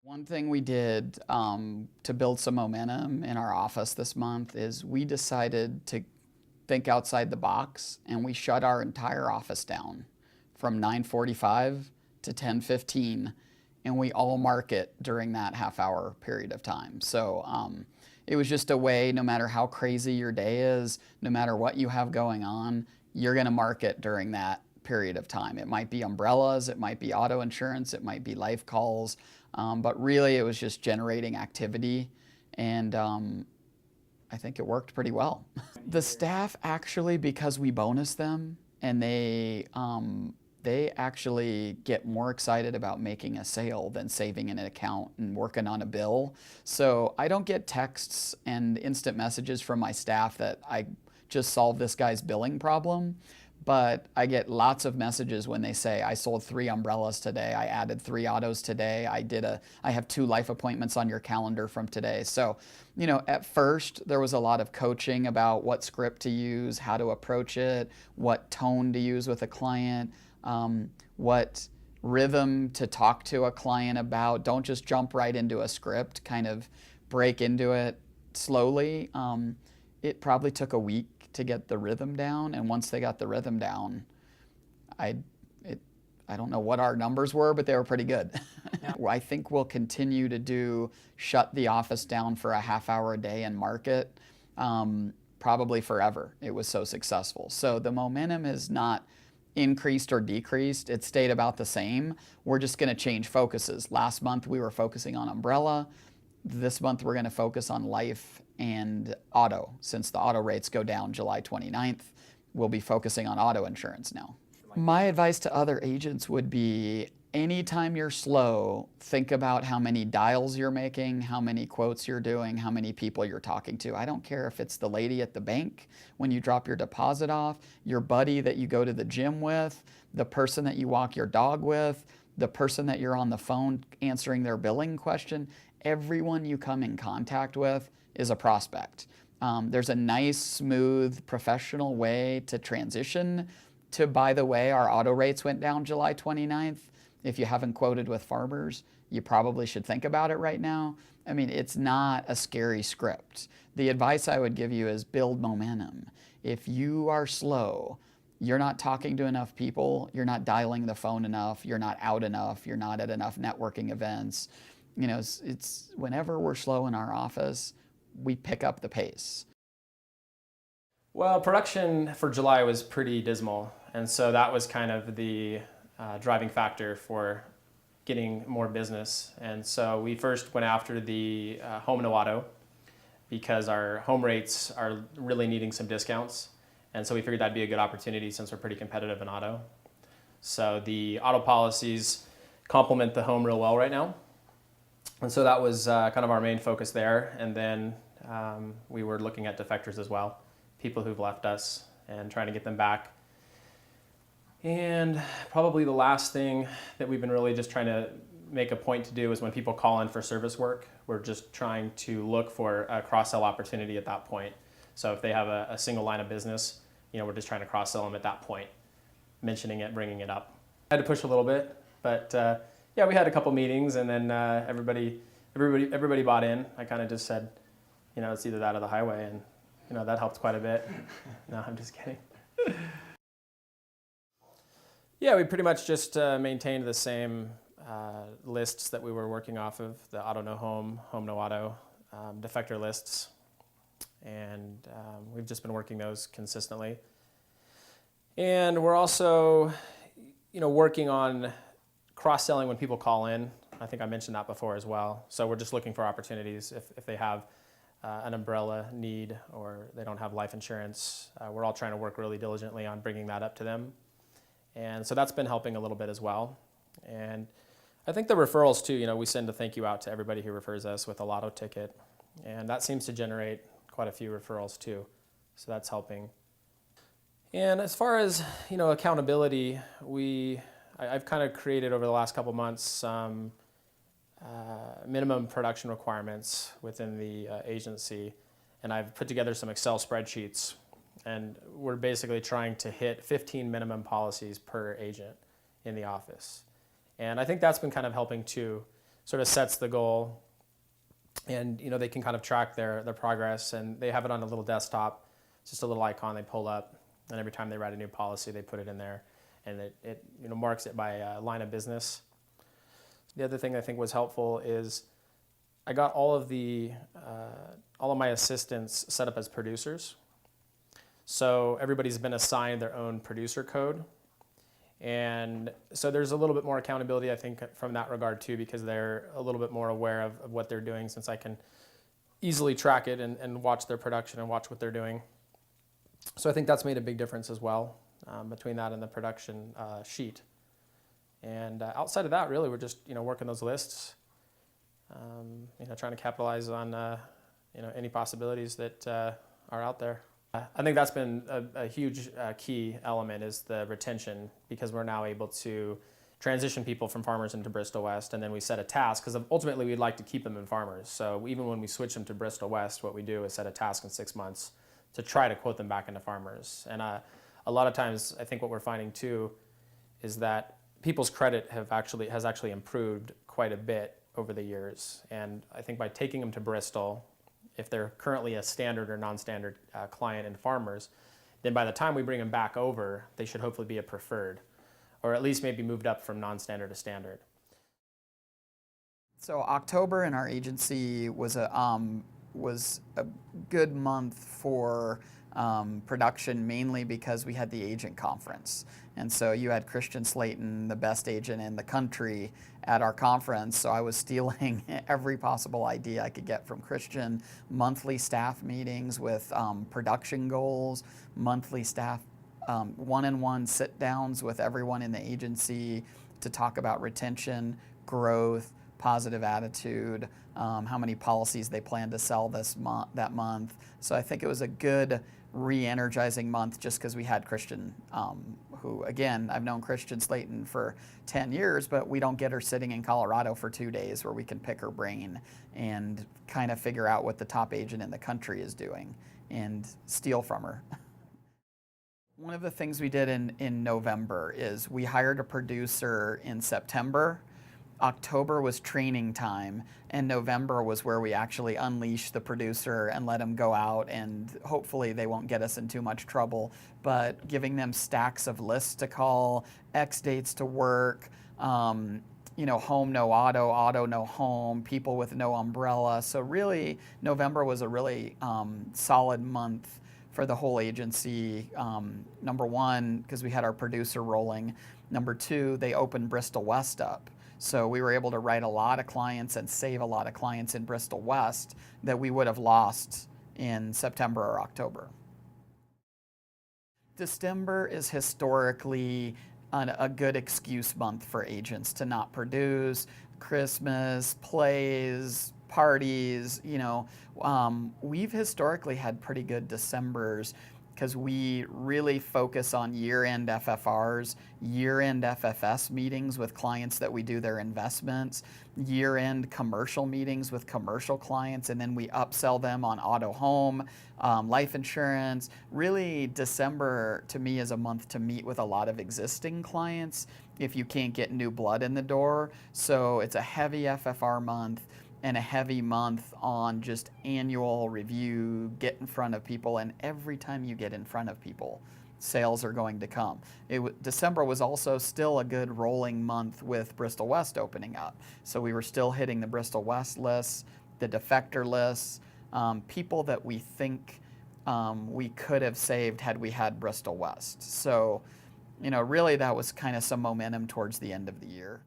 One thing we did to build some momentum in our office this month is we decided to think outside the box, and we shut our entire office down from 9:45 to 10:15, and we all market during that half-hour period of time. So it was just a way, no matter how crazy your day is, no matter what you have going on, you're going to market during that period of time. It might be umbrellas, it might be auto insurance, it might be life calls, but really it was just generating activity, and I think it worked pretty well. The staff actually, because we bonus them, and they actually get more excited about making a sale than saving in an account and working on a bill. So I don't get texts and instant messages from my staff that I just solved this guy's billing problem, but I get lots of messages when they say, I sold 3 umbrellas today, I added 3 autos today, I have 2 life appointments on your calendar from today. So, at first there was a lot of coaching about what script to use, how to approach it, what tone to use with a client, what rhythm to talk to a client about. Don't just jump right into a script, kind of break into it slowly. It probably took a week to get the rhythm down, and once they got the rhythm down, I don't know what our numbers were, but they were pretty good. Yeah. I think we'll continue to shut the office down for a half hour a day and market, probably forever. It was so successful. So the momentum is not increased or decreased. It stayed about the same. We're just going to change focuses. Last month we were focusing on umbrella. This month we're going to focus on life and auto. Since the auto rates go down July 29th, we'll be focusing on auto insurance now. My advice to other agents would be, anytime you're slow, think about how many dials you're making, how many quotes you're doing, how many people you're talking to. I don't care if it's the lady at the bank when you drop your deposit off, your buddy that you go to the gym with, the person that you walk your dog with, the person that you're on the phone answering their billing question. Everyone you come in contact with is a prospect. There's a nice, smooth, professional way to transition to, by the way, our auto rates went down July 29th. If you haven't quoted with farmers, you probably should think about it right now. I mean, it's not a scary script. The advice I would give you is build momentum. If you are slow, you're not talking to enough people, you're not dialing the phone enough, you're not out enough, you're not at enough networking events. It's whenever we're slow in our office, we pick up the pace. Well, production for July was pretty dismal, and so that was kind of the driving factor for getting more business. And so we first went after the home and auto, because our home rates are really needing some discounts, and so we figured that'd be a good opportunity since we're pretty competitive in auto. So the auto policies complement the home real well right now, and so that was kind of our main focus there. And then we were looking at defectors as well, people who've left us, and trying to get them back. And probably the last thing that we've been really just trying to make a point to do is when people call in for service work, we're just trying to look for a cross-sell opportunity at that point. So if they have a single line of business, we're just trying to cross-sell them at that point, mentioning it, bringing it up. I had to push a little bit, but yeah, we had a couple meetings, and then everybody bought in. I kind of just said, it's either that or the highway, and that helped quite a bit. No, I'm just kidding. Yeah, we pretty much just maintained the same lists that we were working off of, the auto no home, home no auto, defector lists, and we've just been working those consistently. And we're also, working on cross-selling when people call in. I think I mentioned that before as well. So we're just looking for opportunities if they have an umbrella need or they don't have life insurance. We're all trying to work really diligently on bringing that up to them. And so that's been helping a little bit as well. And I think the referrals too, we send a thank you out to everybody who refers us with a lotto ticket. And that seems to generate quite a few referrals too. So that's helping. And as far as, accountability, I've kind of created over the last couple months some minimum production requirements within the agency. And I've put together some Excel spreadsheets. And we're basically trying to hit 15 minimum policies per agent in the office. And I think that's been kind of helping too. sort of sets the goal, and they can kind of track their progress, and they have it on a little desktop. It's just a little icon they pull up, and every time they write a new policy, they put it in there, and it marks it by line of business. The other thing I think was helpful is I got all of my assistants set up as producers. So everybody's been assigned their own producer code. And so there's a little bit more accountability, I think, from that regard too, because they're a little bit more aware of what they're doing, since I can easily track it and watch their production and watch what they're doing. So I think that's made a big difference as well, between that and the production sheet. And outside of that, really, we're just working those lists, trying to capitalize on any possibilities that are out there. I think that's been a huge key element, is the retention, because we're now able to transition people from farmers into Bristol West, and then we set a task, because ultimately we'd like to keep them in farmers. So even when we switch them to Bristol West, what we do is set a task in 6 months to try to quote them back into farmers. And a lot of times, I think what we're finding too is that people's credit has actually improved quite a bit over the years. And I think by taking them to Bristol, if they're currently a standard or non-standard client in farmers, then by the time we bring them back over, they should hopefully be a preferred, or at least maybe moved up from non-standard to standard. So October in our agency was a good month for production, mainly because we had the agent conference. And so you had Christian Slayton, the best agent in the country, at our conference. So I was stealing every possible idea I could get from Christian. Monthly staff meetings with production goals, monthly staff one-on-one sit-downs with everyone in the agency to talk about retention, growth, positive attitude, how many policies they plan to sell that month. So I think it was a good re-energizing month, just because we had Christian, who, again, I've known Christian Slayton for 10 years, but we don't get her sitting in Colorado for 2 days where we can pick her brain and kind of figure out what the top agent in the country is doing and steal from her. One of the things we did in November is we hired a producer in September. October was training time, and November was where we actually unleashed the producer and let him go out, and hopefully they won't get us in too much trouble, but giving them stacks of lists to call, X dates to work, home no auto, auto no home, people with no umbrella. So really, November was a really solid month for the whole agency. Number one, because we had our producer rolling. Number two, they opened Bristol West up. So we were able to write a lot of clients and save a lot of clients in Bristol West that we would have lost in September or October. December is historically a good excuse month for agents to not produce. Christmas, plays, parties, we've historically had pretty good Decembers, because we really focus on year-end FFRs, year-end FFS meetings with clients that we do their investments, year-end commercial meetings with commercial clients, and then we upsell them on auto home, life insurance. Really, December to me is a month to meet with a lot of existing clients if you can't get new blood in the door. So it's a heavy FFR month and a heavy month on just annual review, get in front of people, and every time you get in front of people, sales are going to come. December was also still a good rolling month with Bristol West opening up. So we were still hitting the Bristol West lists, the defector lists, people that we think we could have saved had we had Bristol West. So, really that was kind of some momentum towards the end of the year.